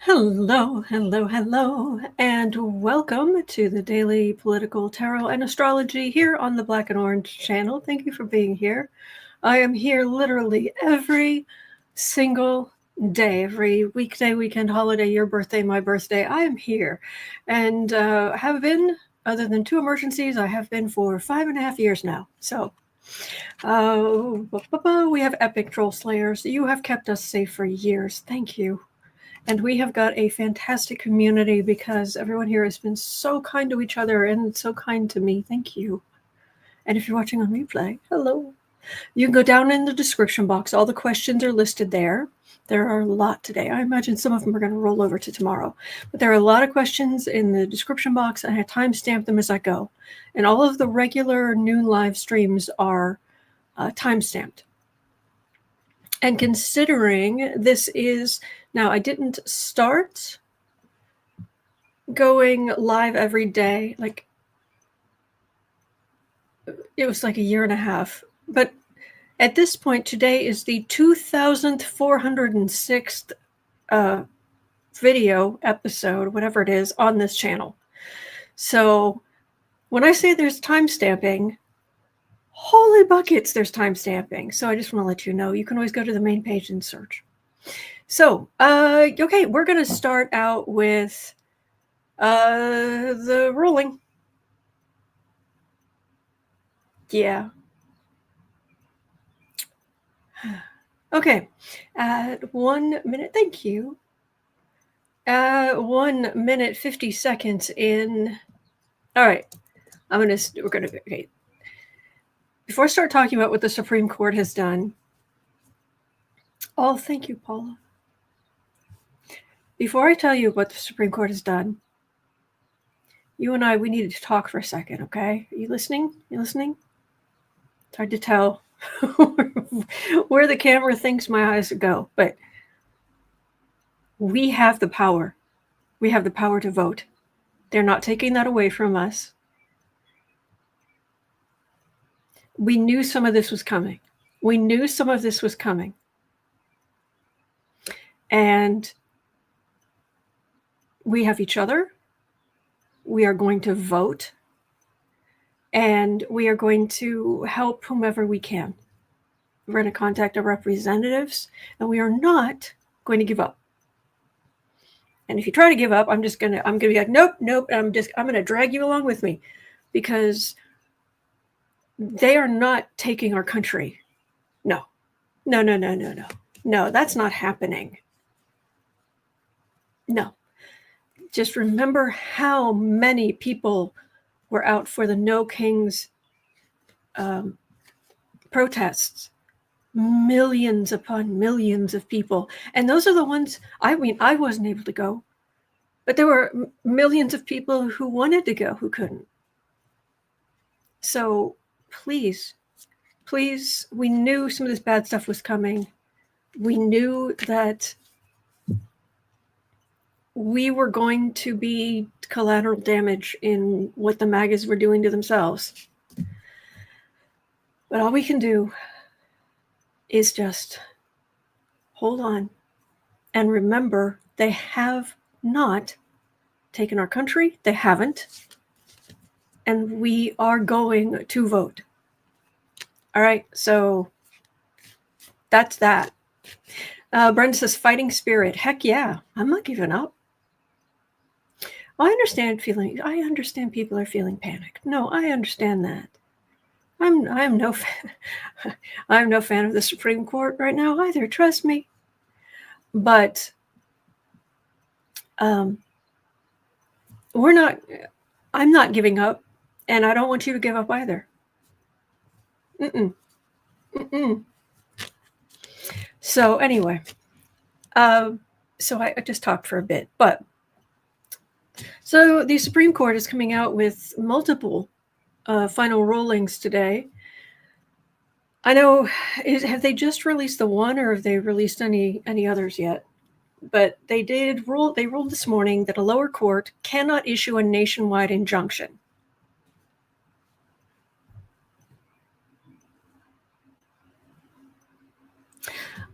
Hello, hello, hello, and welcome to the Daily Political Tarot and Astrology here on the Black and Orange channel. Thank you for being here. I am here literally every single day, every weekday, weekend, holiday, your birthday, my birthday. I am here and have been, other than two emergencies, I have been for 5.5 years now. So we have epic troll slayers. You have kept us safe for years. Thank you. And we have got a fantastic community because everyone here has been so kind to each other and so kind to me. Thank you. And if you're watching on replay, hello. You can go down in the description box. All the questions are listed there. There are a lot today. I imagine some of them are going to roll over to tomorrow. But there are a lot of questions in the description box, and I timestamp them as I go. And all of the regular noon live streams are timestamped. And considering this is, now I didn't start going live every day, like it was like 1.5 years, but at this point today is the 2406th video episode, whatever it is, on this channel. So when I say there's timestamping, holy buckets, there's timestamping. So I just want to let you know, you can always go to the main page and search. So, okay, we're going to start out with the ruling. Yeah. Okay, at 1 minute, thank you. 1 minute, 50 seconds in. All right, okay. Before I start talking about what the Supreme Court has done. Oh, thank you, Paula. Before I tell you what the Supreme Court has done, you and I, we needed to talk for a second, okay? Are you listening? You listening? It's hard to tell where the camera thinks my eyes go, but we have the power. We have the power to vote. They're not taking that away from us. We knew some of this was coming. We knew some of this was coming. And we have each other. We are going to vote. And we are going to help whomever we can. We're going to contact our representatives, and we are not going to give up. And if you try to give up, I'm going to be like, nope. I'm going to drag you along with me, because they are not taking our country. No, that's not happening. No. Just remember how many people were out for the No Kings protests. Millions upon millions of people. And those are the ones, I mean, I wasn't able to go. But there were millions of people who wanted to go who couldn't. So please, we knew some of this bad stuff was coming. We knew that we were going to be collateral damage in what the MAGAs were doing to themselves. But all we can do is just hold on and remember, they have not taken our country. They haven't. And we are going to vote. All right, so that's that. Brenda says, fighting spirit. Heck yeah, I'm not giving up. I understand people are feeling panicked. No, I understand that. I'm no fan. I'm no fan of the Supreme Court right now either. Trust me. But I'm not giving up, and I don't want you to give up either. So anyway, so I just talked for a bit, but so the Supreme Court is coming out with multiple final rulings today. I know, have they just released the one, or have they released any others yet? But they ruled this morning that a lower court cannot issue a nationwide injunction.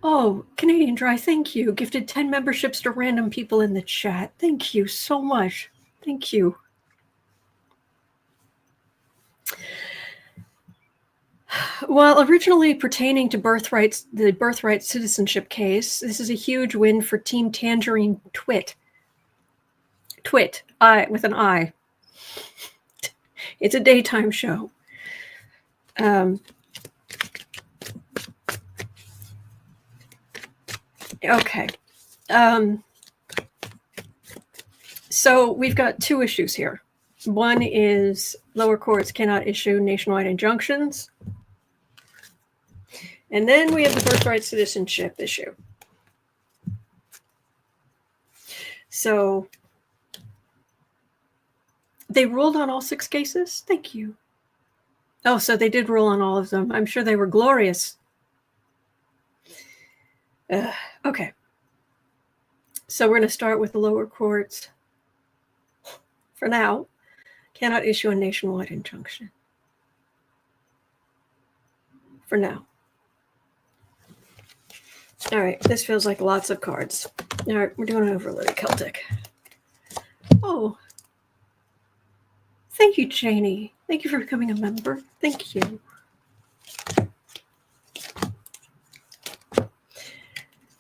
Oh, Canadian Dry, thank you. Gifted 10 memberships to random people in the chat. Thank you so much. Thank you. Well, originally pertaining to the Birthright Citizenship case, this is a huge win for Team Tangerine Twit. Twit, I with an I. It's a daytime show. Okay. So we've got two issues here. One is lower courts cannot issue nationwide injunctions. And then we have the birthright citizenship issue. So they ruled on all 6 cases? Thank you. Oh, so they did rule on all of them. I'm sure they were glorious. Okay. So we're going to start with the lower courts. For now, cannot issue a nationwide injunction. For now. All right, this feels like lots of cards. All right, we're doing an overloaded Celtic. Oh, thank you, Janie. Thank you for becoming a member. Thank you.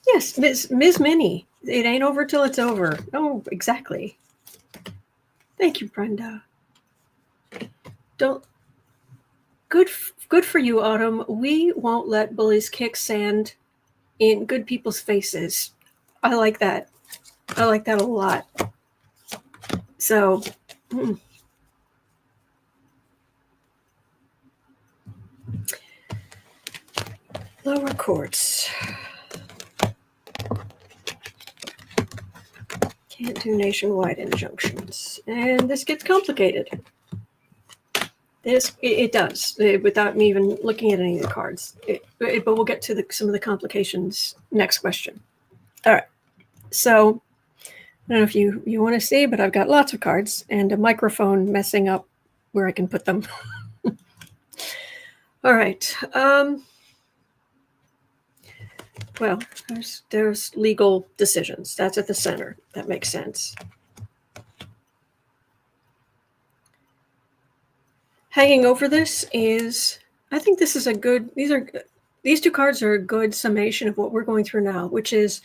Yes, Ms. Minnie. It ain't over till it's over. Oh, exactly. Thank you, Brenda. Good for you, Autumn. We won't let bullies kick sand in good people's faces. I like that. I like that a lot. So, lower courts. Can't do nationwide injunctions. And this gets complicated. It does, without me even looking at any of the cards. But we'll get to some of the complications next question. All right. So, I don't know if you want to see, but I've got lots of cards and a microphone messing up where I can put them. All right. Well, there's legal decisions. That's at the center. That makes sense. Hanging over this is, I think this is a good, these 2 cards are a good summation of what we're going through now, which is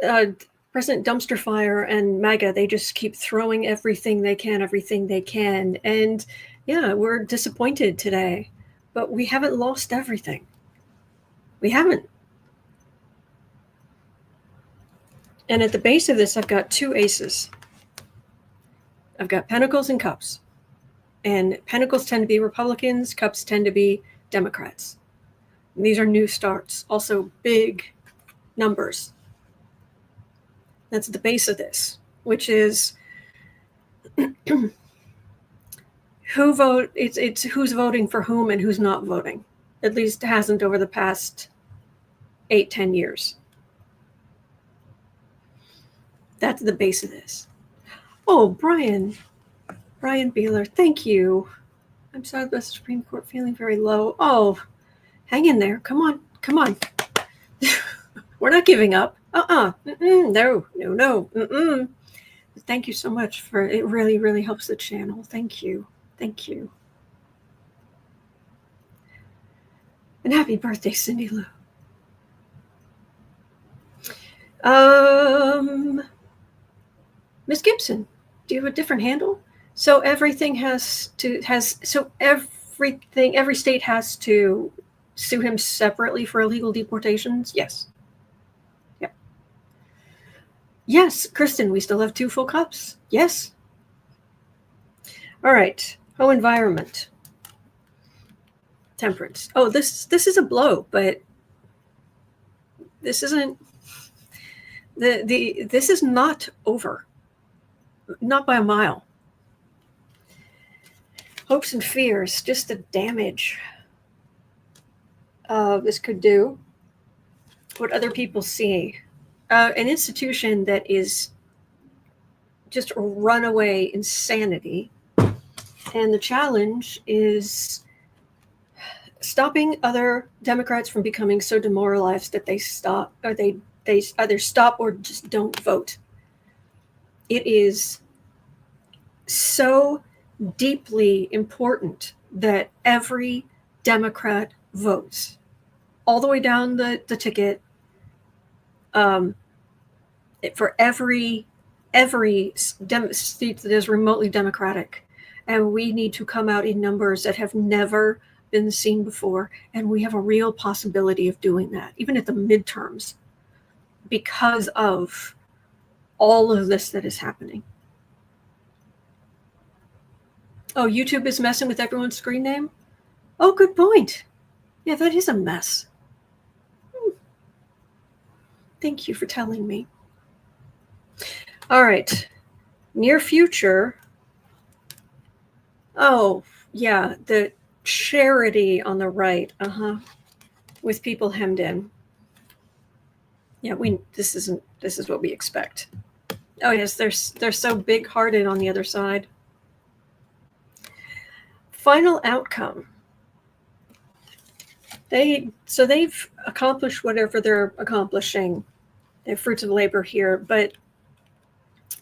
President Dumpster Fire and MAGA. They just keep throwing everything they can. And yeah, we're disappointed today, but we haven't lost everything. We haven't. And at the base of this, I've got 2 aces. I've got Pentacles and Cups. And Pentacles tend to be Republicans, Cups tend to be Democrats. And these are new starts, also big numbers. That's the base of this, which is it's who's voting for whom and who's not voting. At least hasn't over the past 8-10 years. That's the base of this. Oh, Brian Beeler, thank you. I'm sorry about the Supreme Court feeling very low. Oh, hang in there. Come on. We're not giving up. No. Thank you so much for it. Really, really helps the channel. Thank you. And happy birthday, Cindy Lou. Miss Gibson, do you have a different handle? So every state has to sue him separately for illegal deportations? Yes. Yep. Yes, Kristen, we still have 2 full cups. Yes. All right. Oh, environment. Temperance. Oh, this is a blow, but this isn't this is not over. Not by a mile. Hopes and fears, just the damage this could do. What other people see. An institution that is just runaway insanity. And the challenge is stopping other Democrats from becoming so demoralized that they stop, or they either stop or just don't vote. It is so deeply important that every Democrat votes all the way down the ticket, for every seat that is remotely Democratic. And we need to come out in numbers that have never been seen before. And we have a real possibility of doing that, even at the midterms, because of all of this that is happening. Oh, YouTube is messing with everyone's screen name? Oh, good point. Yeah, that is a mess. Thank you for telling me. All right. Near future. Oh, yeah, the charity on the right, with people hemmed in. Yeah, this is what we expect. Oh yes, they're so big-hearted on the other side. Final outcome. They've accomplished whatever they're accomplishing. They're fruits of labor here, but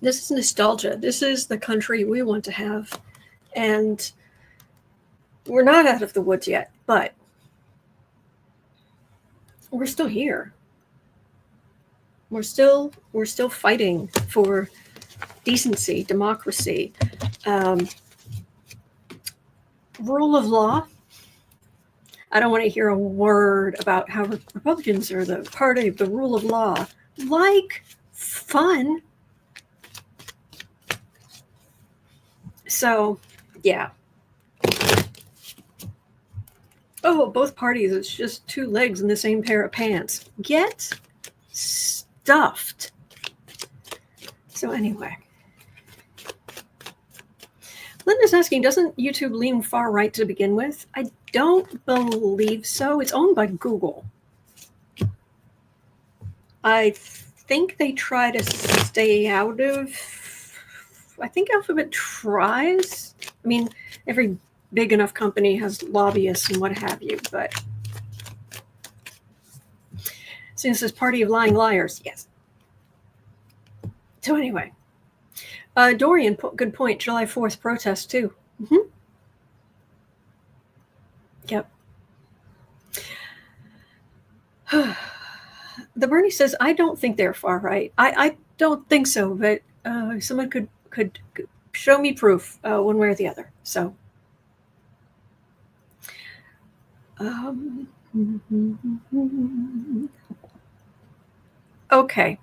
this is nostalgia. This is the country we want to have, and we're not out of the woods yet, but we're still here. We're still fighting for decency, democracy, rule of law. I don't want to hear a word about how Republicans are the party of the rule of law. Like fun. So, yeah. Oh, both parties, it's just two legs in the same pair of pants. Get stuffed. So anyway. Linda's asking, doesn't YouTube lean far right to begin with? I don't believe so. It's owned by Google. I think they try to stay out of... I think Alphabet tries. I mean, every big enough company has lobbyists and what have you, but... Since this party of lying liars, yes. So anyway. Dorian, good point. July 4th protest, too. Mm-hmm. Yep. The Bernie says, I don't think they're far right. I don't think so, but someone could show me proof one way or the other. So. Okay.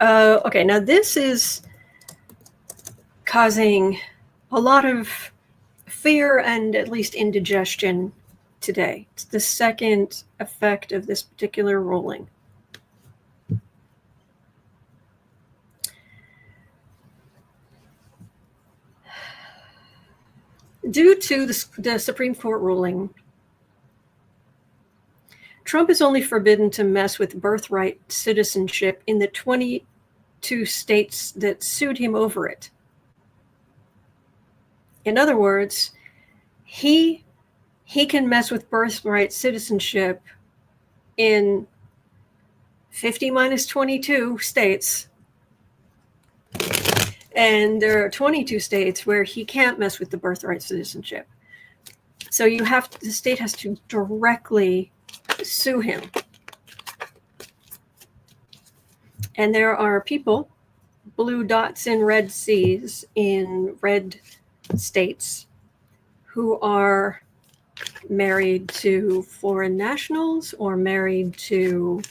Okay, now this is causing a lot of fear and at least indigestion today. It's the second effect of this particular ruling. Due to the Supreme Court ruling, Trump is only forbidden to mess with birthright citizenship in the 22 states that sued him over it. In other words, he can mess with birthright citizenship in 50 minus 22 states. And there are 22 states where he can't mess with the birthright citizenship. So the state has to directly sue him. And there are people, blue dots in red C's in red states, who are married to foreign nationals or married to,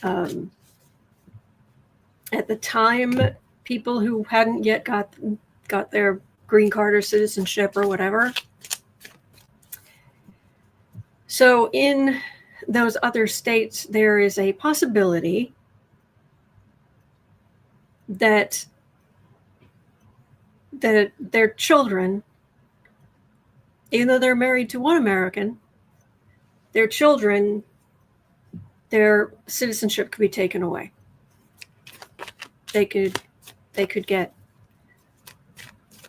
at the time, people who hadn't yet got their green card or citizenship or whatever. So in those other states, there is a possibility that their children, even though they're married to one American, their children, their citizenship could be taken away. They could get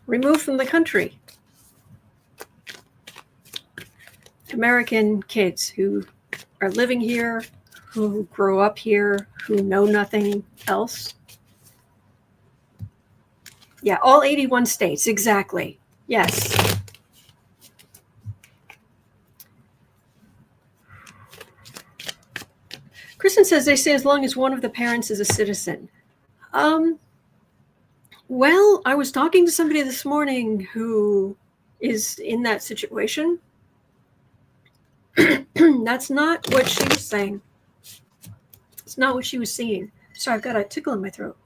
removed from the country. American kids who are living here, who grow up here, who know nothing else. Yeah, all 81 states, exactly. Yes. Kristen says they say as long as one of the parents is a citizen. Well, I was talking to somebody this morning who is in that situation. That's not what she was saying. It's not what she was seeing. Sorry, I've got a tickle in my throat.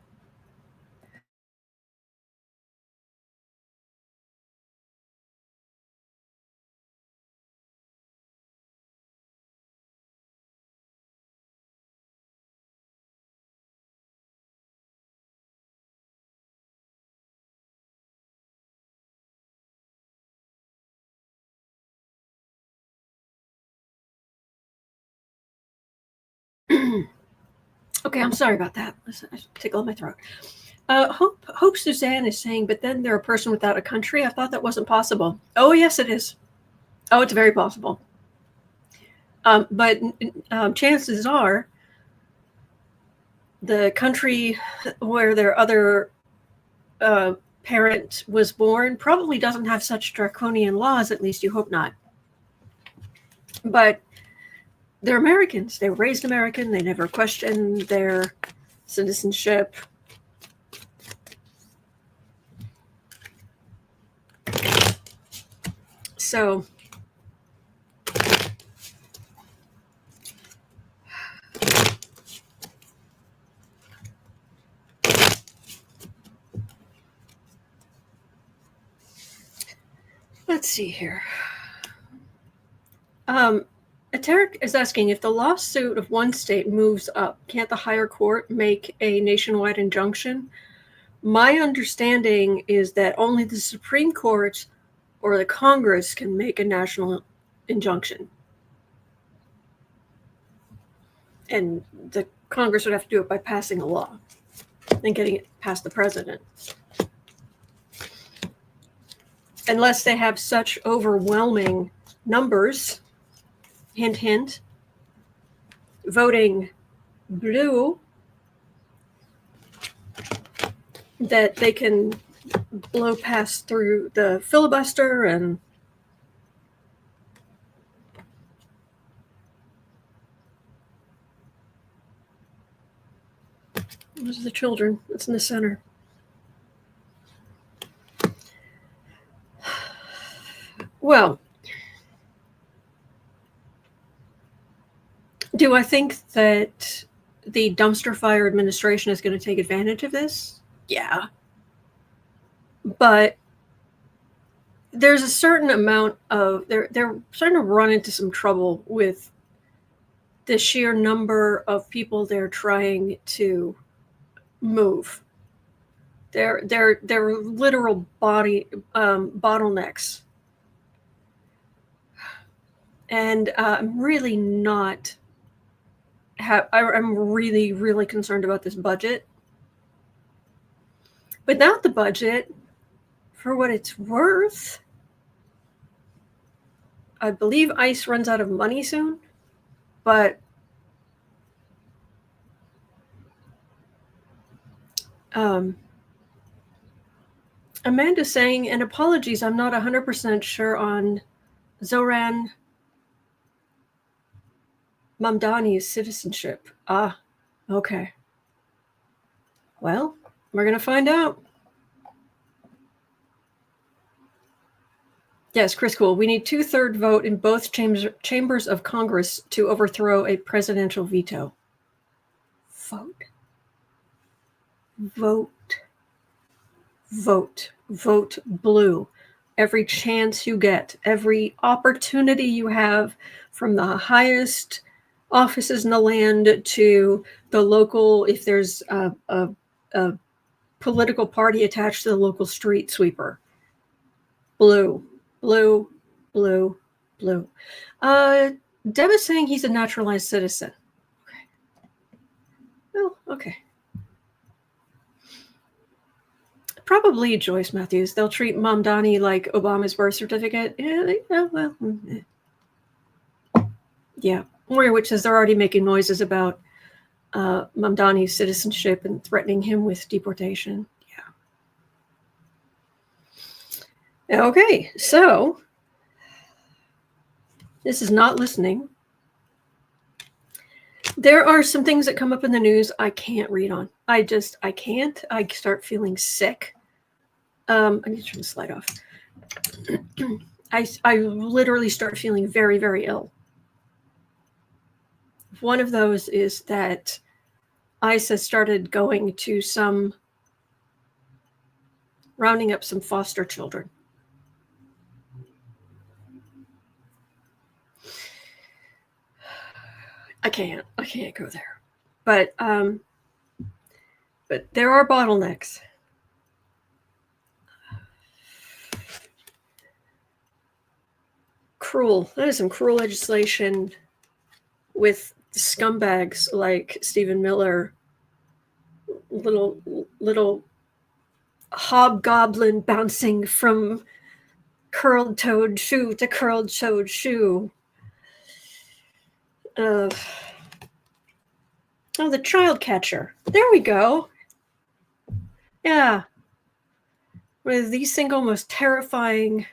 Okay, I'm sorry about that. I tickle in my throat. Hope Suzanne is saying, but then they're a person without a country. I thought that wasn't possible. Oh, yes, it is. Oh, it's very possible. But chances are the country where their other parent was born probably doesn't have such draconian laws, at least you hope not. But they're Americans. They were raised American. They never questioned their citizenship. So let's see here. Tarek is asking, if the lawsuit of one state moves up, can't the higher court make a nationwide injunction? My understanding is that only the Supreme Court or the Congress can make a national injunction. And the Congress would have to do it by passing a law and getting it past the president. Unless they have such overwhelming numbers, hint, hint, voting blue, that they can blow past through the filibuster and those are the children. It's in the center. Well, do I think that the dumpster fire administration is going to take advantage of this? Yeah. But there's a certain amount of, they're starting to run into some trouble with the sheer number of people they're trying to move. They're literal bottlenecks. And I'm really not, I'm really, really concerned about this budget. Without the budget, for what it's worth, I believe ICE runs out of money soon, but Amanda's saying, and apologies, I'm not 100% sure on Zohran Mamdani's citizenship. Ah, okay. Well, we're going to find out. Yes, Chris Cool. We need 2/3 vote in both chambers of Congress to overthrow a presidential veto. Vote. Vote. Vote. Vote blue. Every chance you get, every opportunity you have, from the highest offices in the land to the local, if there's a political party attached to the local street sweeper. Blue. Blue, blue, blue. Deb is saying he's a naturalized citizen. Okay. Well, okay. Probably Joyce Matthews. They'll treat Mamdani like Obama's birth certificate. Yeah, well. Yeah. Which says they're already making noises about Mamdani's citizenship and threatening him with deportation. Yeah. Okay, so this is not listening. There are some things that come up in the news I can't read on. I can't. I start feeling sick. I need to turn the slide off. I literally start feeling very, very ill. One of those is that ICE has started going to rounding up some foster children. I can't go there. But there are bottlenecks. Cruel. That is some cruel legislation with scumbags like Stephen Miller, little hobgoblin bouncing from curled toed shoe to curled toed shoe. Oh, the child catcher. There we go. Yeah. One of the single most terrifying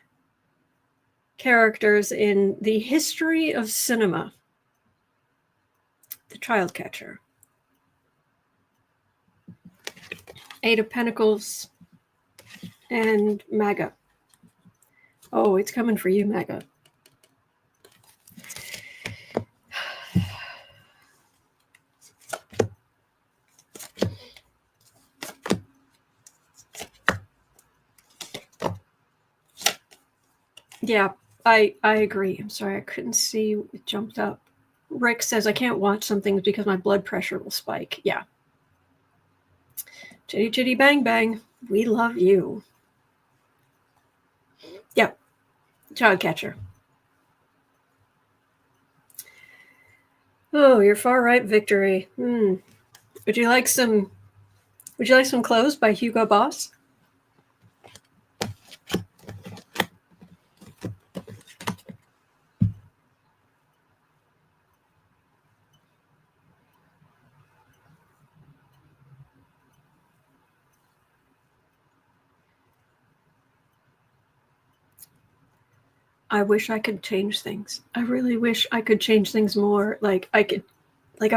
characters in the history of cinema. The child catcher. Eight of Pentacles and MAGA. Oh, it's coming for you, MAGA. Yeah, I agree. I'm sorry, I couldn't see. It jumped up. Rick says, I can't watch some things because my blood pressure will spike. Yeah. Chitty chitty bang bang. We love you. Yep. Child catcher. Oh, your far right victory. Would you like some clothes by Hugo Boss? I wish I could change things. I really wish I could change things more. Like I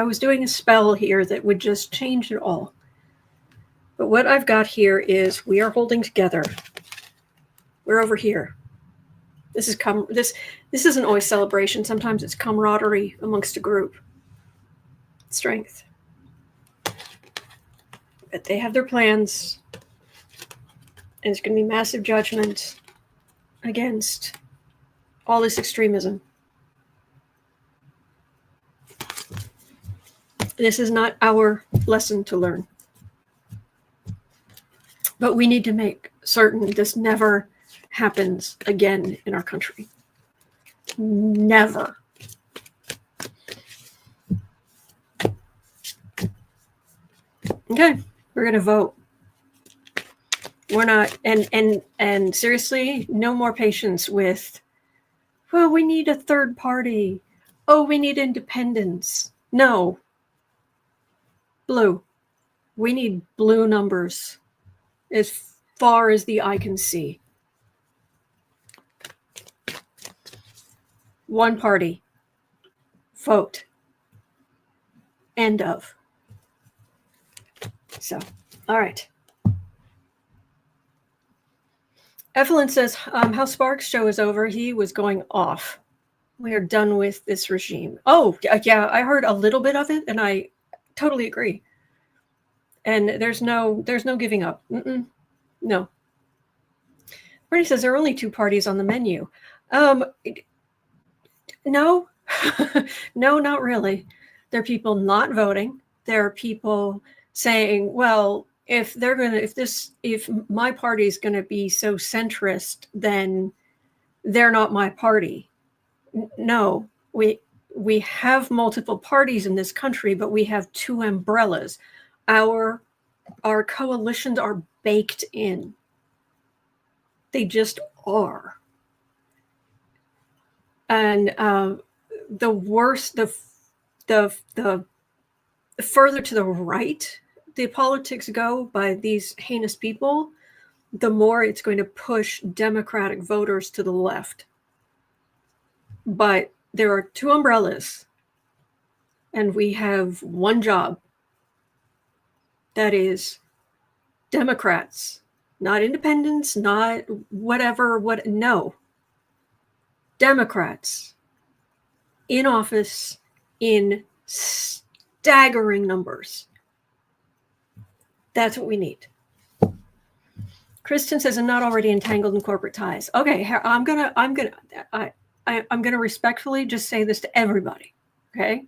was doing a spell here that would just change it all. But what I've got here is we are holding together. We're over here. This isn't always celebration. Sometimes it's camaraderie amongst a group. Strength. But they have their plans. And it's going to be massive judgment against all this extremism. This is not our lesson to learn. But we need to make certain this never happens again in our country. Never. Okay, we're going to vote. We're not, and seriously, no more patience with, well, we need a third party. Oh, we need independence. No. Blue. We need blue numbers as far as the eye can see. One party. Vote. End of. So, all right. Evelyn says, how Sparks' show is over. He was going off. We are done with this regime. Oh, yeah, I heard a little bit of it, and I totally agree. And there's no giving up. No. Bernie says there are only two parties on the menu. No, no, not really. There are people not voting. There are people saying, well, if my party is going to be so centrist, then they're not my party. No, we have multiple parties in this country, but we have two umbrellas. Our coalitions are baked in. They just are. And the worse, the further to the right the politics go by these heinous people, the more it's going to push Democratic voters to the left. But there are two umbrellas, and we have one job. That is Democrats, not independents, not whatever, no. Democrats in office in staggering numbers. That's what we need. Kristen says, I'm not already entangled in corporate ties. Okay, I'm gonna respectfully just say this to everybody. Okay,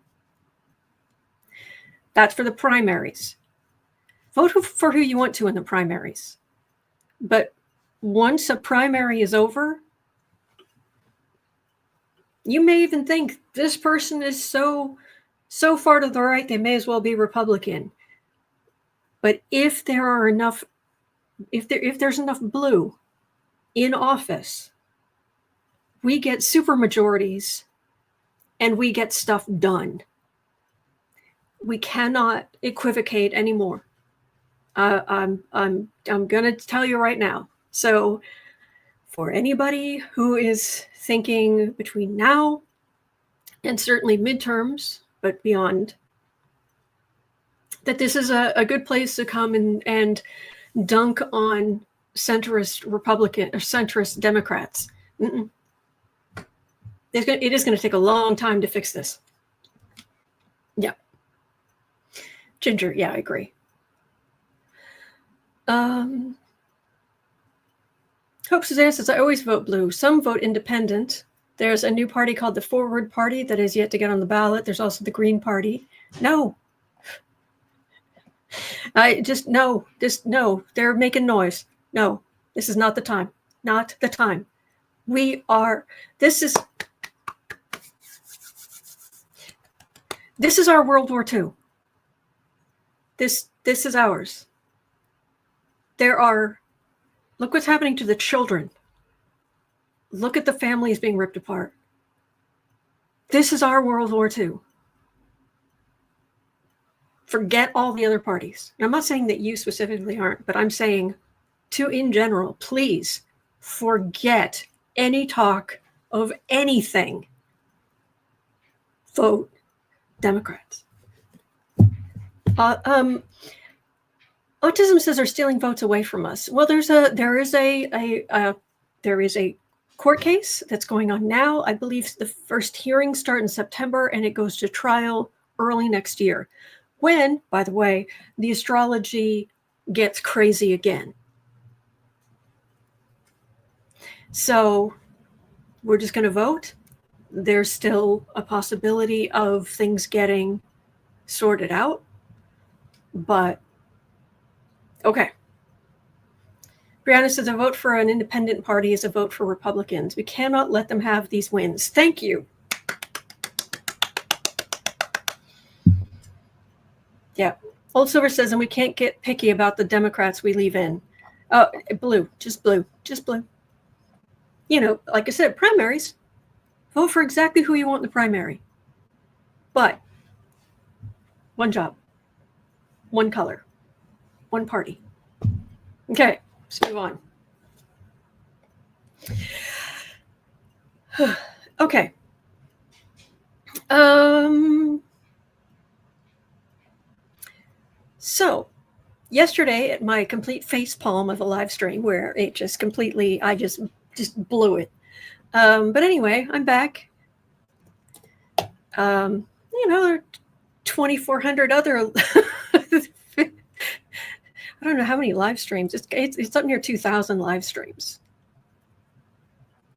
that's for the primaries. Vote for who you want to in the primaries, but once a primary is over, you may even think this person is so far to the right they may as well be Republican. But if there are enough, if there's enough blue in office, we get supermajorities and we get stuff done. We cannot equivocate anymore. I'm gonna tell you right now. So for anybody who is thinking between now and certainly midterms, but beyond, that this is a good place to come and dunk on centrist Republican or centrist Democrats. It is going to take a long time to fix this. Yeah. Ginger, yeah, I agree. Hope Suzanne says, I always vote blue. Some vote independent. There's a new party called the Forward Party that is yet to get on the ballot. There's also the Green Party. No. No. They're making noise. No, this is not the time. Not the time. This is our World War II. This is ours. Look what's happening to the children. Look at the families being ripped apart. This is our World War II. Forget all the other parties. And I'm not saying that you specifically aren't, but I'm saying in general, please forget any talk of anything. Vote Democrats. Autism says they're stealing votes away from us. Well, there is a court case that's going on now. I believe the first hearings start in September and it goes to trial early next year. When, by the way, the astrology gets crazy again. So we're just going to vote. There's still a possibility of things getting sorted out. But, okay. Brianna says a vote for an independent party is a vote for Republicans. We cannot let them have these wins. Thank you. Yeah. Old Silver says, and we can't get picky about the Democrats we leave in. Blue, just blue, just blue. You know, like I said, primaries. Vote for exactly who you want in the primary. But one job, one color, one party. Okay, let's move on. Okay. So yesterday at my complete face palm of a live stream where it just completely, I just blew it. But anyway, I'm back. There are 2,400 other, I don't know how many live streams. It's up near 2,000 live streams.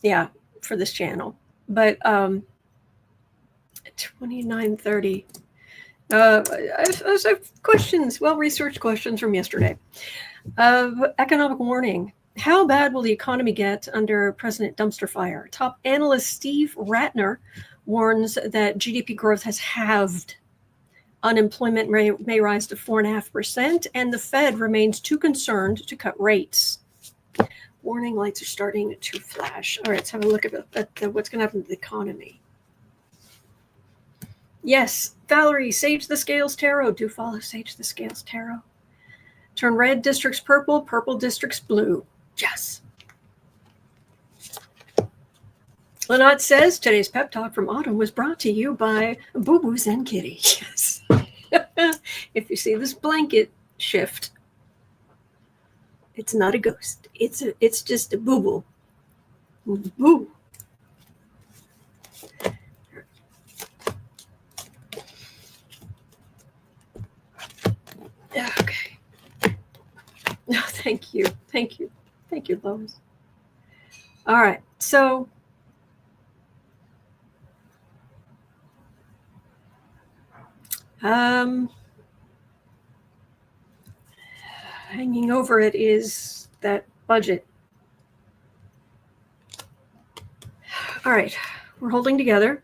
Yeah, for this channel. But 2930. I have questions, well-researched questions from yesterday. Economic warning. How bad will the economy get under President Dumpster Fire? Top analyst Steve Ratner warns that GDP growth has halved. Unemployment may rise to 4.5%, and the Fed remains too concerned to cut rates. Warning lights are starting to flash. All right, let's have a look at what's going to happen to the economy. Yes, Valerie, Sage the Scales Tarot. Do follow Sage the Scales Tarot. Turn red districts purple, purple districts blue. Yes. Lynette says, today's pep talk from Autumn was brought to you by Boo Boo Zen Kitty. Yes. If you see this blanket shift, it's not a ghost. It's just a boo-boo. Boo. Okay. No, thank you. Thank you. Thank you, Lois. All right. So hanging over it is that budget. All right. We're holding together,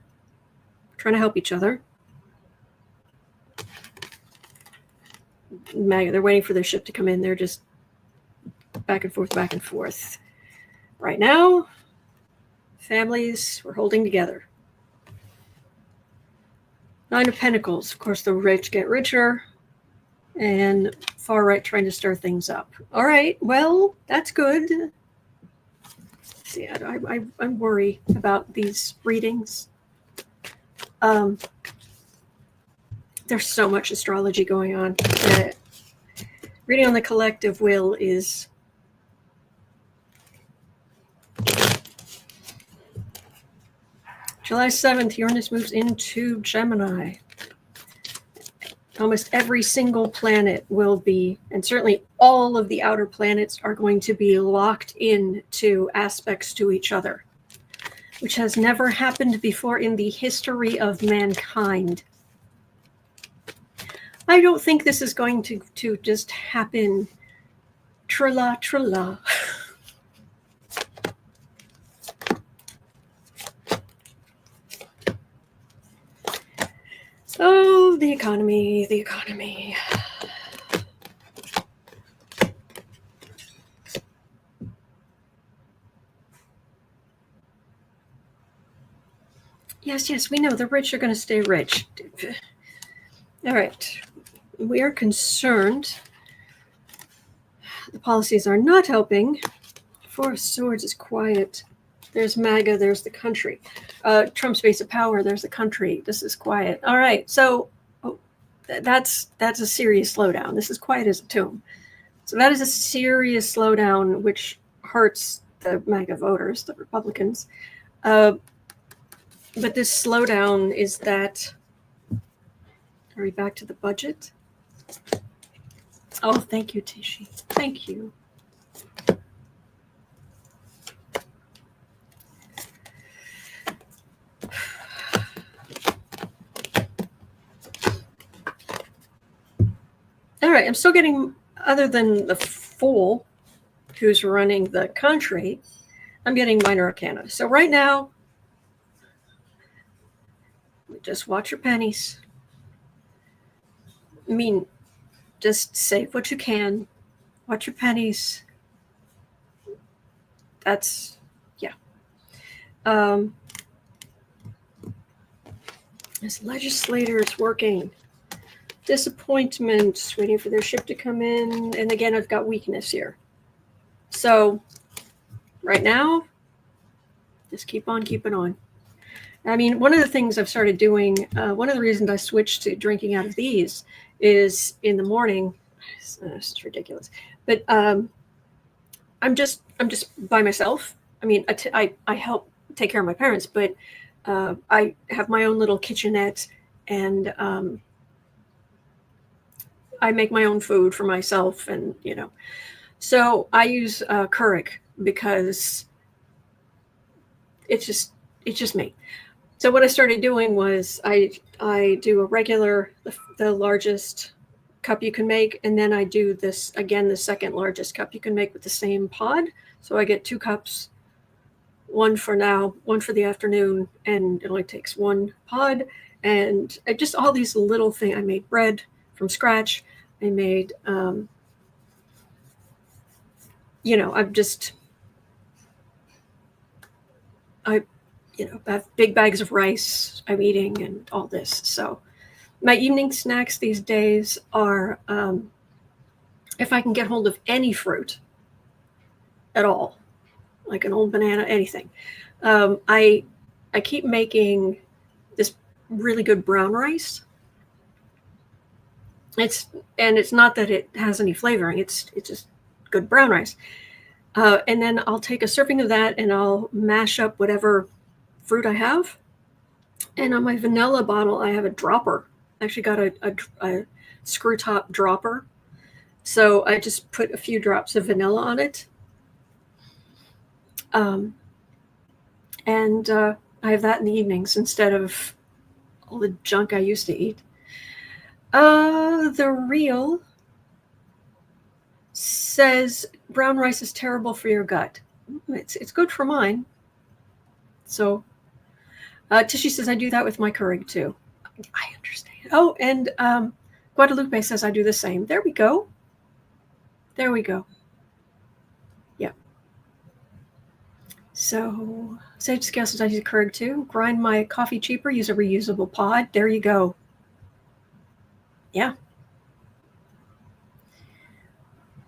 trying to help each other. They're waiting for their ship to come in. They're just back and forth, back and forth. Right now, families, we're holding together. Nine of Pentacles. Of course, the rich get richer, and far right trying to stir things up. All right, well, that's good. See, I'm worried about these readings. There's so much astrology going on. Reading on the collective will is July 7th, Uranus moves into Gemini. Almost every single planet will be, and certainly all of the outer planets are going to be locked into aspects to each other, which has never happened before in the history of mankind. I don't think this is going to just happen tra-la, tra-la. Oh, the economy, the economy. Yes, we know the rich are going to stay rich. All right. We are concerned. The policies are not helping. Four of Swords is quiet. There's MAGA, there's the country. Trump's base of power, there's the country. This is quiet. All right, so that's a serious slowdown. This is quiet as a tomb. So that is a serious slowdown, which hurts the MAGA voters, the Republicans. But this slowdown is that, are we back to the budget? Oh, thank you, Tishy. Thank you. All right, I'm still getting, other than the fool who's running the country, I'm getting minor arcana. So right now, just watch your pennies. I mean, just save what you can. Watch your pennies. That's, yeah. As legislators working. Disappointment, waiting for their ship to come in. And again, I've got weakness here. So right now, just keep on keeping on. I mean, one of the things I've started doing, one of the reasons I switched to drinking out of these is in the morning. This is ridiculous, but I'm just by myself. I mean, I help take care of my parents, but I have my own little kitchenette, and I make my own food for myself, and so I use Keurig because it's just me. So what I started doing was I do a regular, the largest cup you can make, and then I do this again, the second largest cup you can make with the same pod. So I get 2 cups, one for now, one for the afternoon, and it only takes 1 pod. And I just all these little things. I made bread from scratch. I made, About big bags of rice I'm eating and all this. So my evening snacks these days are, if I can get hold of any fruit at all, like an old banana, anything. I keep making this really good brown rice. It's not that it has any flavoring. It's just good brown rice. And then I'll take a serving of that and I'll mash up whatever fruit I have. And on my vanilla bottle, I have a dropper. I actually got a screw top dropper. So I just put a few drops of vanilla on it. And I have that in the evenings instead of all the junk I used to eat. The Real says brown rice is terrible for your gut. It's good for mine. So Tishy says I do that with my Keurig too. I understand. Oh, and Guadalupe says I do the same. There we go. There we go. Yeah. So Sage Scale says I use a Keurig too. Grind my coffee cheaper, use a reusable pod. There you go. Yeah.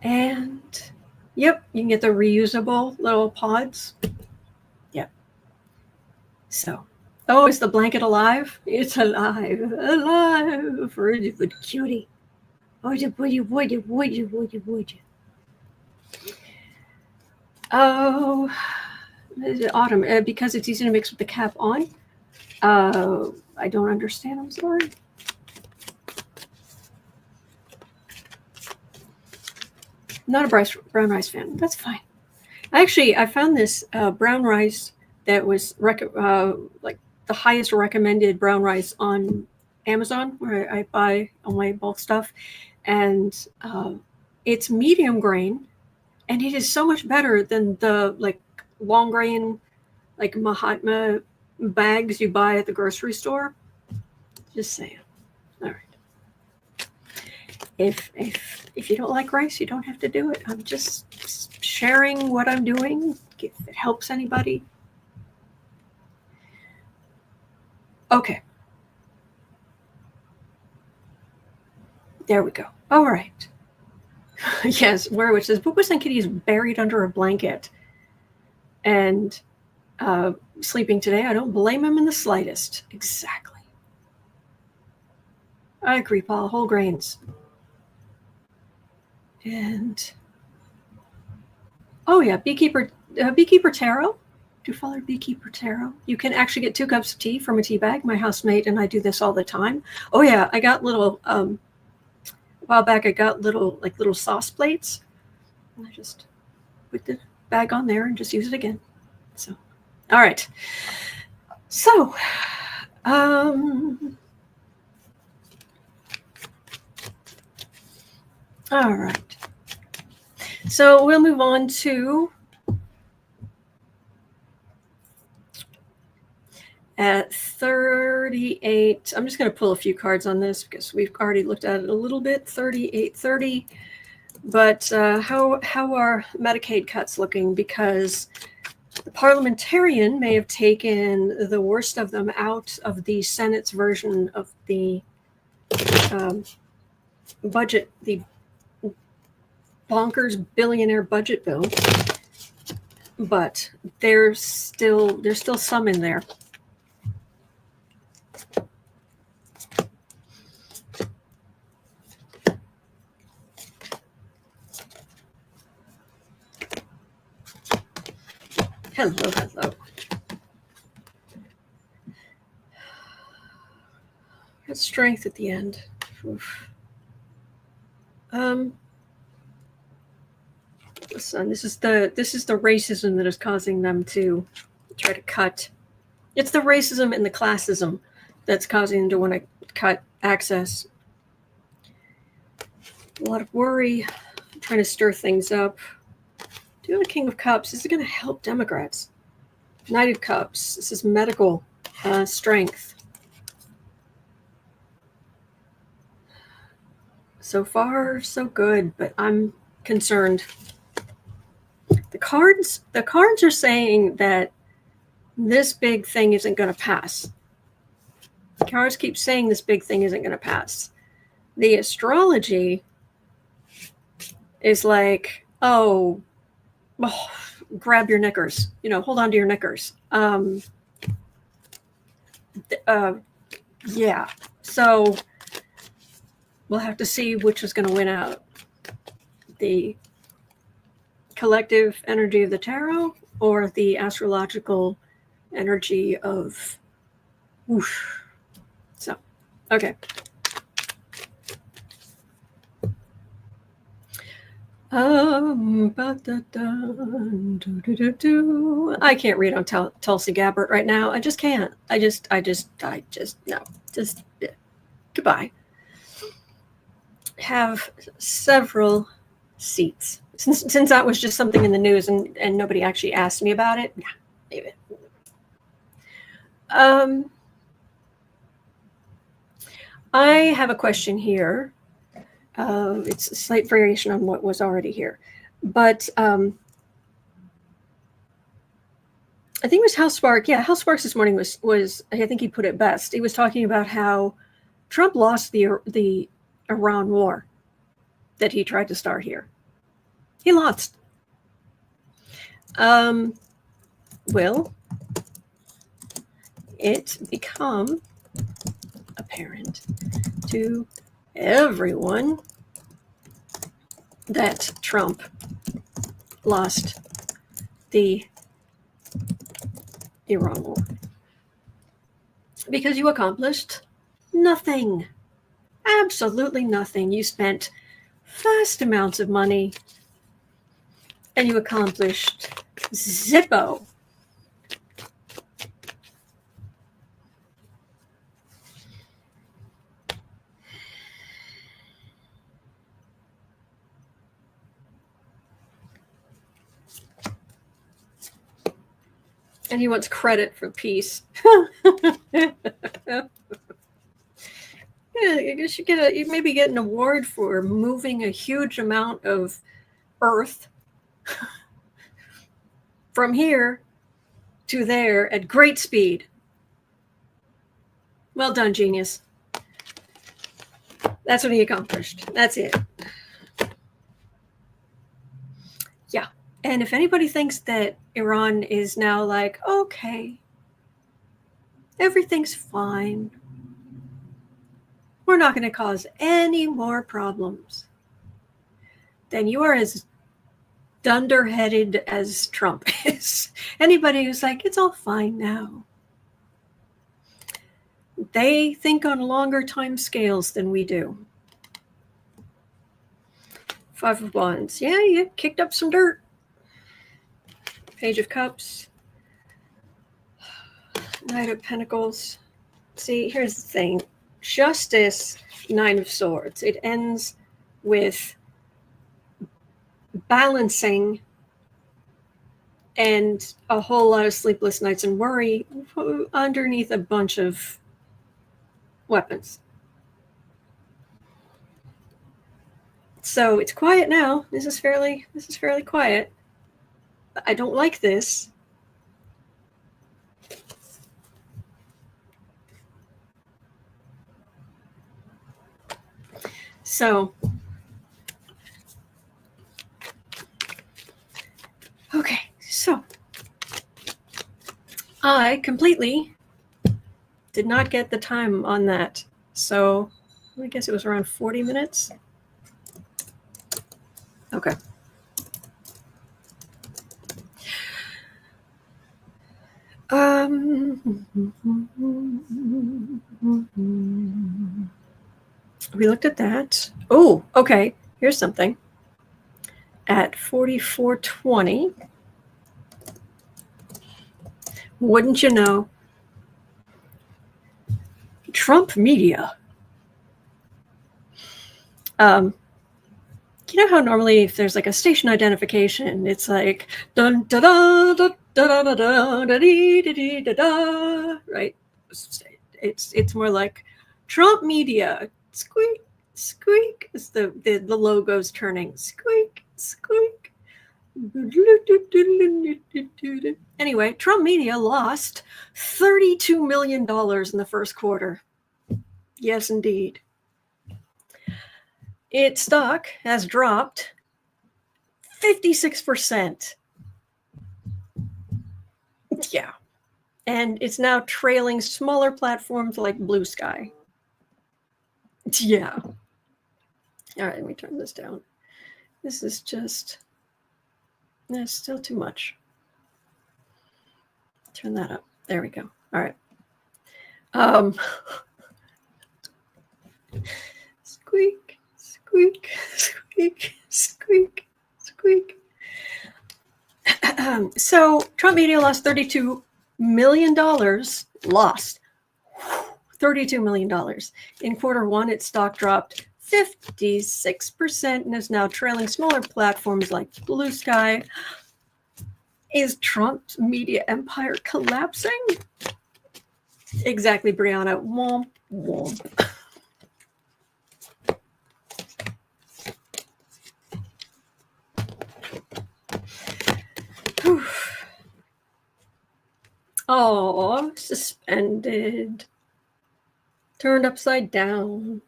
And yep, you can get the reusable little pods. Yep. So, oh, is the blanket alive? It's alive. Alive. Really good cutie. Would you? Oh, Autumn, because it's easy to mix with the cap on. I don't understand. I'm sorry. Not a brown rice fan. That's fine. Actually, I found this brown rice that was like the highest recommended brown rice on Amazon, where I buy all my bulk stuff, and it's medium grain, and it is so much better than the like long grain, like Mahatma bags you buy at the grocery store. Just saying. All right. If you don't like rice, you don't have to do it. I'm just sharing what I'm doing. If it helps anybody. Okay. There we go. All right. Yes, Werewitch says, Boobas and Kitty is buried under a blanket and sleeping today. I don't blame him in the slightest. Exactly. I agree, Paul. Whole grains. And oh yeah, Beekeeper Tarot. Do you follow Beekeeper Tarot? You can actually get 2 cups of tea from a tea bag. My housemate and I do this all the time. Oh yeah, I got little a while back I got little sauce plates. And I just put the bag on there and just use it again. So all right. So all right. So we'll move on to at 38. I'm just going to pull a few cards on this because we've already looked at it a little bit. 3830. But how are Medicaid cuts looking? Because the parliamentarian may have taken the worst of them out of the Senate's version of the budget, the bonkers billionaire budget bill, but there's still some in there. Hello. Got strength at the end. Oof. Listen, this is the racism that is causing them to try to cut. It's the racism and the classism that's causing them to want to cut access. A lot of worry, trying to stir things up. Do you have a King of Cups? This is going to help Democrats. Knight of Cups. This is medical strength. So far, so good, but I'm concerned. The cards are saying that this big thing isn't going to pass. Cars keep saying this big thing isn't going to pass. The astrology is like, oh, grab your knickers, hold on to your knickers. Yeah. So we'll have to see which is going to win out. The collective energy of the tarot or the astrological energy of whoosh. So, okay. I can't read on Tulsi Gabbard right now. I just can't. I just no. Just goodbye. Have several seats. Since that was just something in the news and nobody actually asked me about it. Yeah, leave it. I have a question here. It's a slight variation on what was already here. But I think it was Hal Sparks. Yeah, Hal Sparks this morning was I think he put it best. He was talking about how Trump lost the Iran war that he tried to start here. He lost. Will it become apparent to everyone that Trump lost the Iran war? Because you accomplished nothing. Absolutely nothing. You spent vast amounts of money and you accomplished zippo. And he wants credit for peace. Yeah, you should you maybe get an award for moving a huge amount of earth from here to there at great speed. Well done, genius. That's what he accomplished. That's it. Yeah. And if anybody thinks that Iran is now like, okay, everything's fine, we're not going to cause any more problems, then you are as dunderheaded as Trump is. Anybody who's like, it's all fine now, they think on longer time scales than we do. Five of Wands. Yeah, you kicked up some dirt. Page of Cups. Knight of Pentacles. See, here's the thing. Justice, Nine of Swords. It ends with balancing and a whole lot of sleepless nights and worry underneath a bunch of weapons. So it's quiet now. This is fairly quiet. I don't like this. So, okay, so I completely did not get the time on that. So I guess it was around 40 minutes. Okay. We looked at that. Oh, okay. Here's something. At 44:20, wouldn't you know, Trump media. You know how normally if there's like a station identification, it's like dun da da da da da da da dee dee da da, right? It's more like Trump media. Squeak, squeak as the logo's turning. Squeak, squeak. Anyway, Trump media lost $32 million in the first quarter. Yes, indeed. Its stock has dropped 56%. Yeah. And it's now trailing smaller platforms like Bluesky. Yeah. All right, let me turn this down. This is just, that's still too much. Turn that up. There we go. All right. Squeak, squeak, squeak, squeak, squeak. So Trump media lost $32 million. Lost $32 million. In quarter one, its stock dropped 56% and is now trailing smaller platforms like Bluesky. Is Trump's media empire collapsing? Exactly, Brianna. Womp, womp. Oh, suspended. Turned upside down.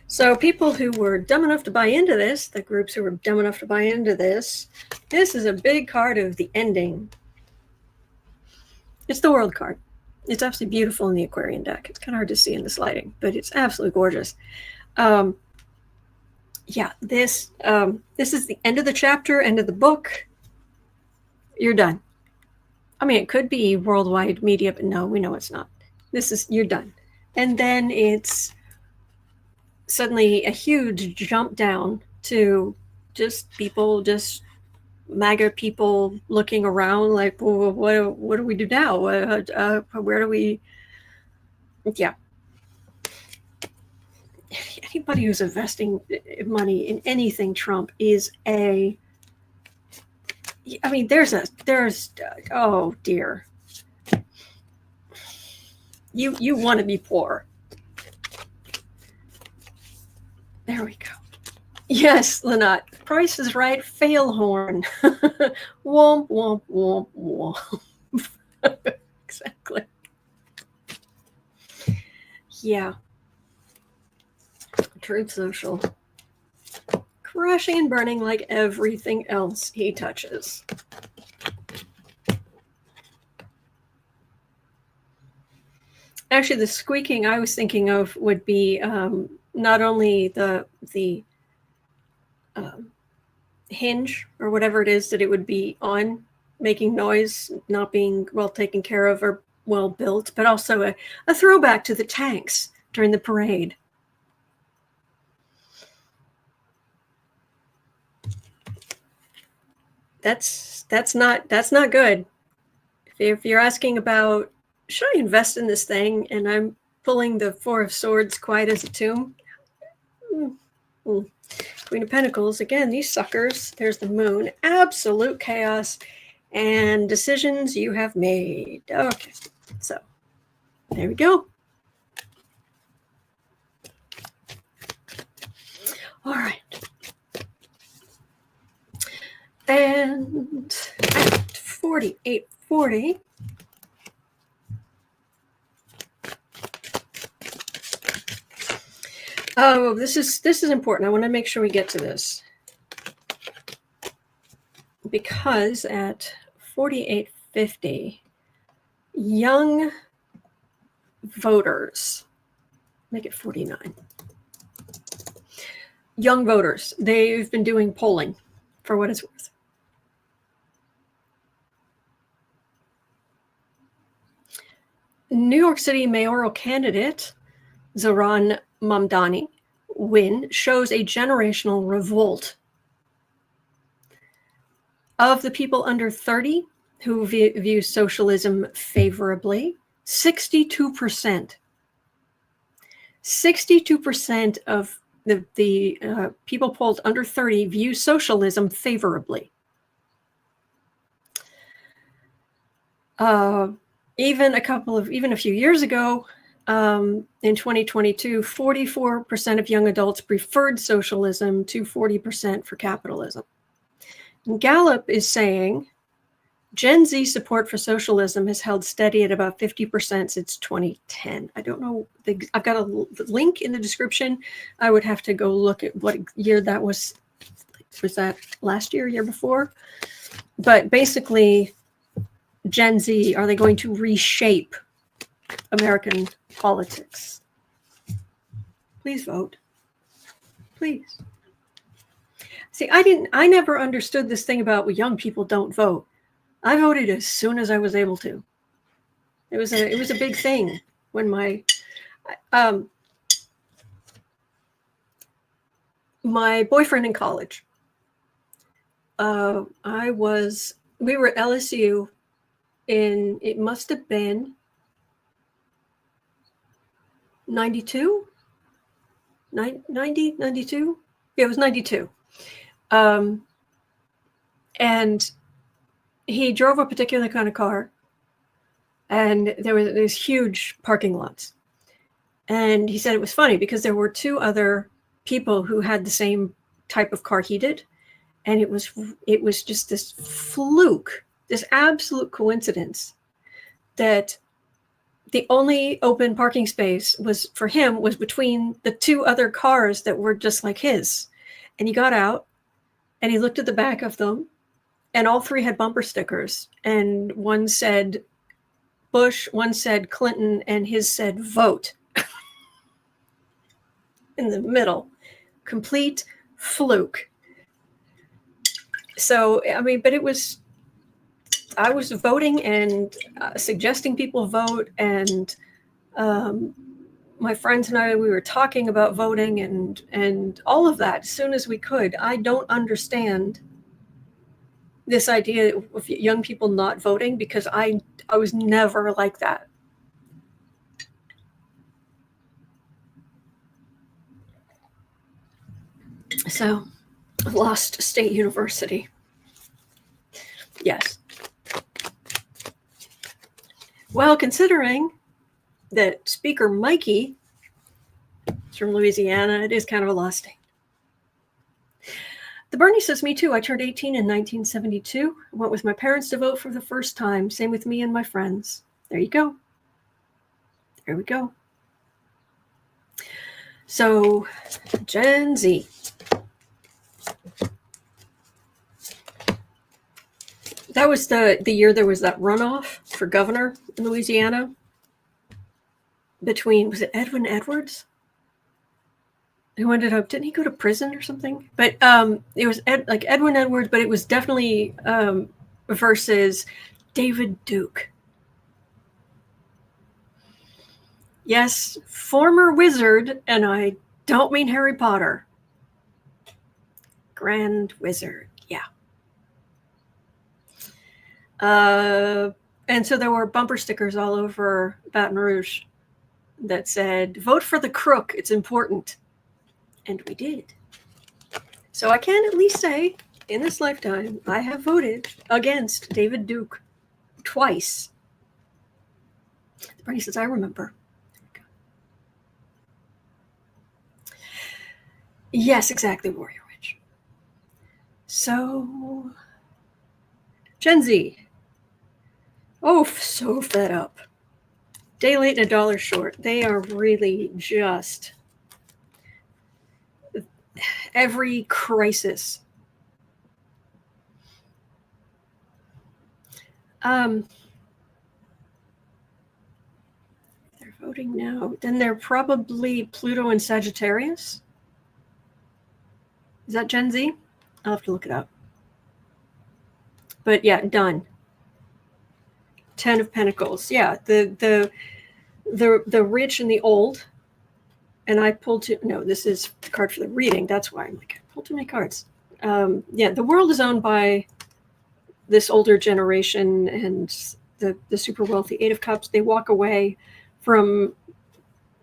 So people who were dumb enough to buy into this, the groups who were dumb enough to buy into this is a big card of the ending. It's the world card. It's absolutely beautiful in the Aquarian deck. It's kind of hard to see in this lighting, but it's absolutely gorgeous. Yeah, this is the end of the chapter, end of the book. You're done. I mean, it could be worldwide media, but no, we know it's not. You're done. And then it's suddenly a huge jump down to just MAGA people looking around like, well, what do we do now? Where do we? Yeah. Anybody who's investing money in anything Trump is I mean, there's oh dear. You want to be poor. There we go. Yes, Lynette. Price is Right. Fail horn. Womp, womp, womp, womp. Exactly. Yeah. Truth Social. Crashing and burning like everything else he touches. Actually, the squeaking I was thinking of would be not only the hinge or whatever it is that it would be on, making noise, not being well taken care of or well built, but also a throwback to the tanks during the parade. That's not good. If you're asking about, should I invest in this thing, and I'm pulling the Four of Swords quiet as a tomb? Queen of Pentacles, again, these suckers. There's the Moon. Absolute chaos and decisions you have made. Okay, so there we go. All right. And at 4840, oh, this is important. I want to make sure we get to this, because at 4850, young voters, make it 49. Young voters, they've been doing polling for what it's worth. New York City mayoral candidate Zohran Mamdani win shows a generational revolt of the people under 30 who view socialism favorably. 62%. 62% of the people polled under 30 view socialism favorably. Even a few years ago, in 2022, 44% of young adults preferred socialism to 40% for capitalism. Gallup is saying Gen Z support for socialism has held steady at about 50% since 2010. I don't know. I've got a link in the description. I would have to go look at what year that was. Was that last year, year before? But basically, Gen Z, are they going to reshape American politics? Please vote. Please. See, I never understood this thing about young people don't vote. I voted as soon as I was able to. It was a big thing when my boyfriend in college. We were at LSU in, it must have been 92? 90, 92? Yeah, it was 92. And he drove a particular kind of car, and there was these huge parking lots. And he said it was funny because there were two other people who had the same type of car he did. And it was just this fluke, this absolute coincidence that the only open parking space was for him was between the two other cars that were just like his. And he got out and he looked at the back of them, and all three had bumper stickers. And one said Bush, one said Clinton, and his said vote. In the middle. Complete fluke. So, I mean, but I was voting and suggesting people vote, and my friends and I, we were talking about voting and all of that as soon as we could. I don't understand this idea of young people not voting, because I was never like that. So, lost State University. Yes. Well, considering that Speaker Mikey is from Louisiana, it is kind of a lost state. The Bernie says, me too. I turned 18 in 1972. I went with my parents to vote for the first time. Same with me and my friends. There you go. There we go. So, Gen Z. That was the year there was that runoff for governor in Louisiana between, was it Edwin Edwards? Who ended up, didn't he go to prison or something? But it was like Edwin Edwards, but it was definitely versus David Duke. Yes, former wizard, and I don't mean Harry Potter. Grand Wizard, yeah. And so there were bumper stickers all over Baton Rouge that said, vote for the crook, it's important. And we did. So I can at least say, in this lifetime, I have voted against David Duke twice. Bernie says, I remember. Yes, exactly, Warrior Witch. So, Gen Z. Oh, so fed up. Day late and a dollar short. They are really just every crisis. They're voting now. Then they're probably Pluto and Sagittarius. Is that Gen Z? I'll have to look it up. But yeah, done. 10 of Pentacles. Yeah, the rich and the old. And I pulled two. No, this is the card for the reading. That's why I'm like, I pulled too many cards. Yeah, the world is owned by this older generation and the super wealthy. 8 of Cups. They walk away from.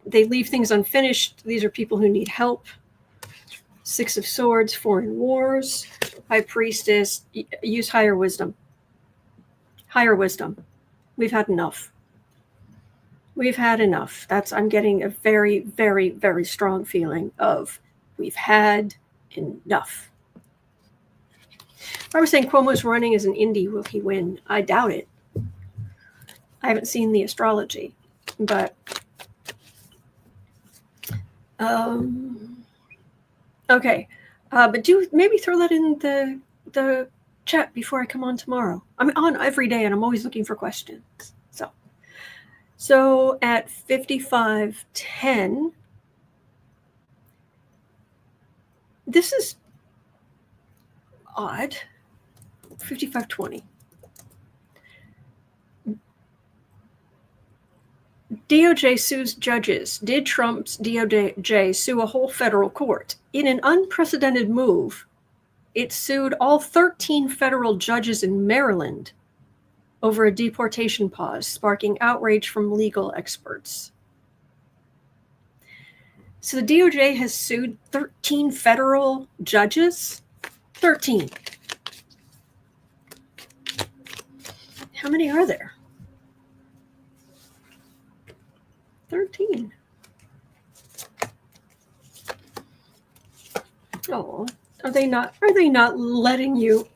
They leave things unfinished. These are people who need help. 6 of Swords. Foreign wars. High Priestess. Use higher wisdom. Higher wisdom. We've had enough. We've had enough. I'm getting a very, very, very strong feeling of we've had enough. I was saying Cuomo's running as an indie. Will he win? I doubt it. I haven't seen the astrology, but okay. But do maybe throw that in the chat before I come on tomorrow. I'm on every day, and I'm always looking for questions. So at 55:10, this is odd. 55:20. DOJ sues judges. Did Trump's DOJ sue a whole federal court? In an unprecedented move, it sued all 13 federal judges in Maryland over a deportation pause, sparking outrage from legal experts. So the DOJ has sued 13 federal judges? 13. How many are there? 13. Oh, are they not letting you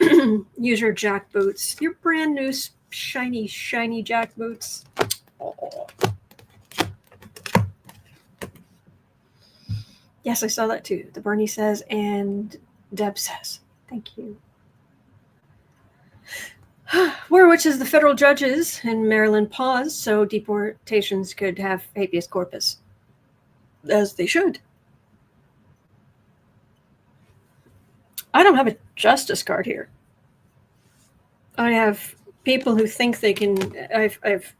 use your jack boots? Your brand new shiny jack boots. Oh. Yes, I saw that too. The Bernie says and Deb says. Thank you. Which is the federal judges in Maryland paused so deportations could have habeas corpus, as they should. I don't have a justice card here. I have people who think they can. I've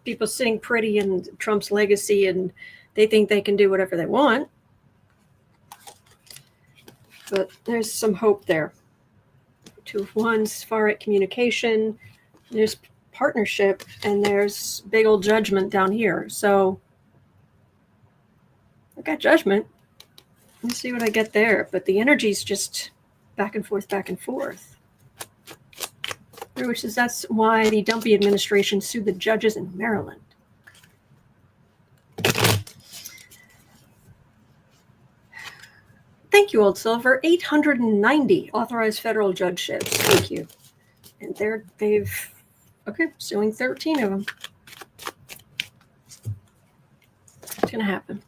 people sitting pretty in Trump's legacy, and they think they can do whatever they want. But there's some hope there. 2 of 1's far right communication. There's partnership, and there's big old judgment down here. So I got judgment. Let's see what I get there. But the energy's just back and forth, which is that's why the Dumpy administration sued the judges in Maryland. Thank you, Old Silver. 890 authorized federal judgeships. Thank you. And they've suing 13 of them. It's going to happen.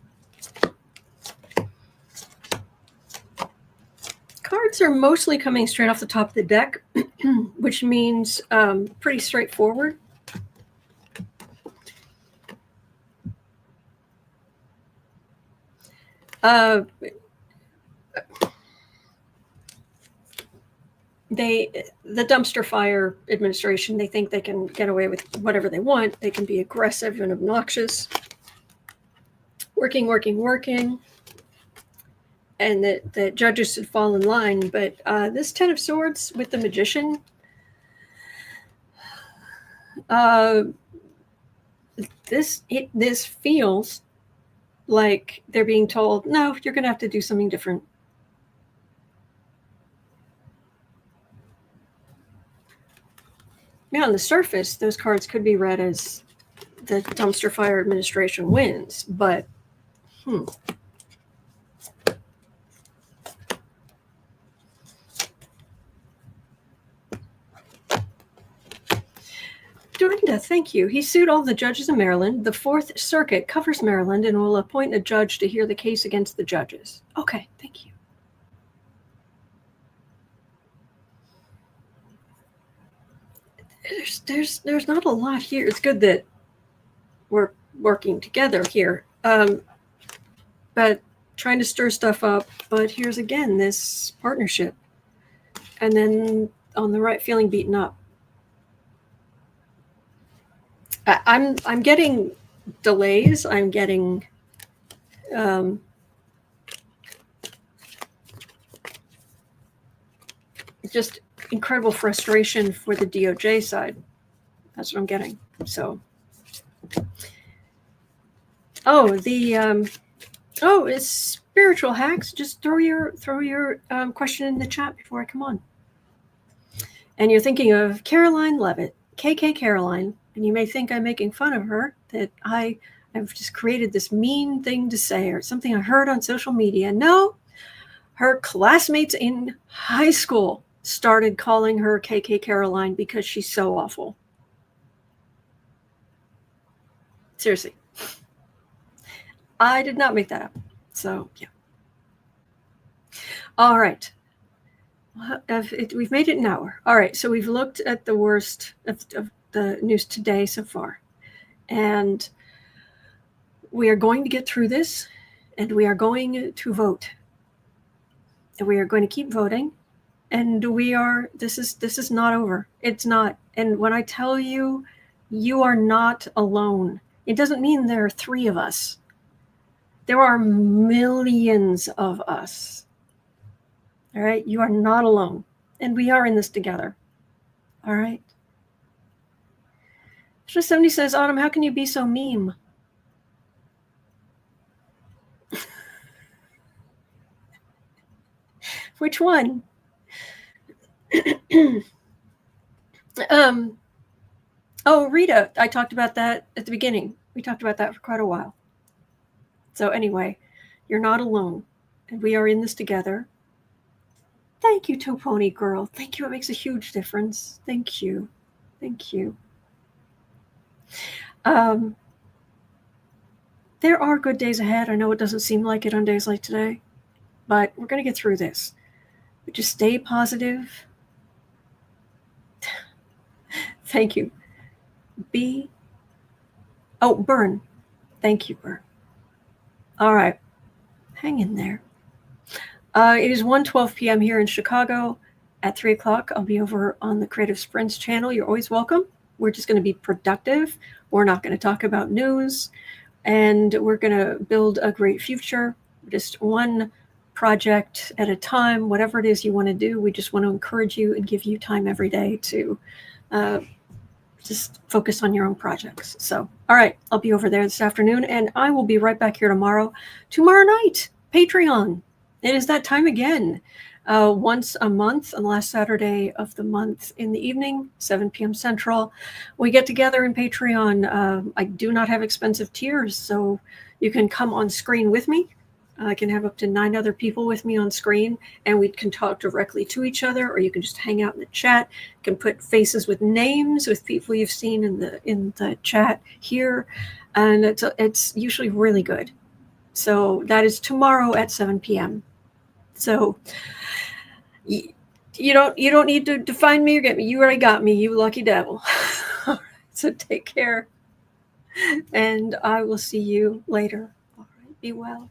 Cards are mostly coming straight off the top of the deck, which means pretty straightforward. The dumpster fire administration, they think they can get away with whatever they want. They can be aggressive and obnoxious, working, and that judges should fall in line. But this 10 of Swords with the Magician, this feels like they're being told, no, you're going to have to do something different. Now, on the surface, those cards could be read as the dumpster fire administration wins, but Dorinda, thank you. He sued all the judges in Maryland. The Fourth Circuit covers Maryland and will appoint a judge to hear the case against the judges. Okay, thank you. There's not a lot here. It's good that we're working together here, but trying to stir stuff up. But here's again this partnership, and then on the right, feeling beaten up. I'm getting delays. I'm getting just incredible frustration for the DOJ side. That's what I'm getting. So, it's spiritual hacks. Just throw your question in the chat before I come on. And you're thinking of Caroline Levitt, KK Caroline, and you may think I'm making fun of her, that I've just created this mean thing to say or something I heard on social media. No, her classmates in high school started calling her KK Caroline because she's so awful. Seriously. I did not make that up. So, yeah. All right. We've made it an hour. All right. So we've looked at the worst of the news today so far. And we are going to get through this, and we are going to vote. And we are going to keep voting. And this is not over. It's not. And when I tell you, you are not alone, it doesn't mean there are 3 of us. There are millions of us. All right? You are not alone. And we are in this together. All right? Just somebody says, Autumn, how can you be so meme? Which one? Oh, Rita, I talked about that at the beginning. We talked about that for quite a while. So anyway, you're not alone, and we are in this together. Thank you, Toponi girl. Thank you. It makes a huge difference. Thank you. Thank you. There are good days ahead. I know it doesn't seem like it on days like today, but we're going to get through this. But just stay positive. Thank you. Burn. Thank you, Burn. All right. Hang in there. It is 1:12 p.m. here in Chicago. At 3 o'clock, I'll be over on the Creative Sprints channel. You're always welcome. We're just going to be productive. We're not going to talk about news. And we're going to build a great future. Just one project at a time, whatever it is you want to do. We just want to encourage you and give you time every day to just focus on your own projects. So, all right, I'll be over there this afternoon, and I will be right back here tomorrow. Tomorrow night, Patreon. It is that time again. Once a month, on the last Saturday of the month in the evening, 7 p.m. Central, we get together in Patreon. I do not have expensive tiers, so you can come on screen with me. I can have up to 9 other people with me on screen, and we can talk directly to each other, or you can just hang out in the chat. You can put faces with names with people you've seen in the chat here, and it's usually really good. So that is tomorrow at 7 p.m. So you don't need to find me or get me. You already got me, you lucky devil. So take care, and I will see you later. All right, be well.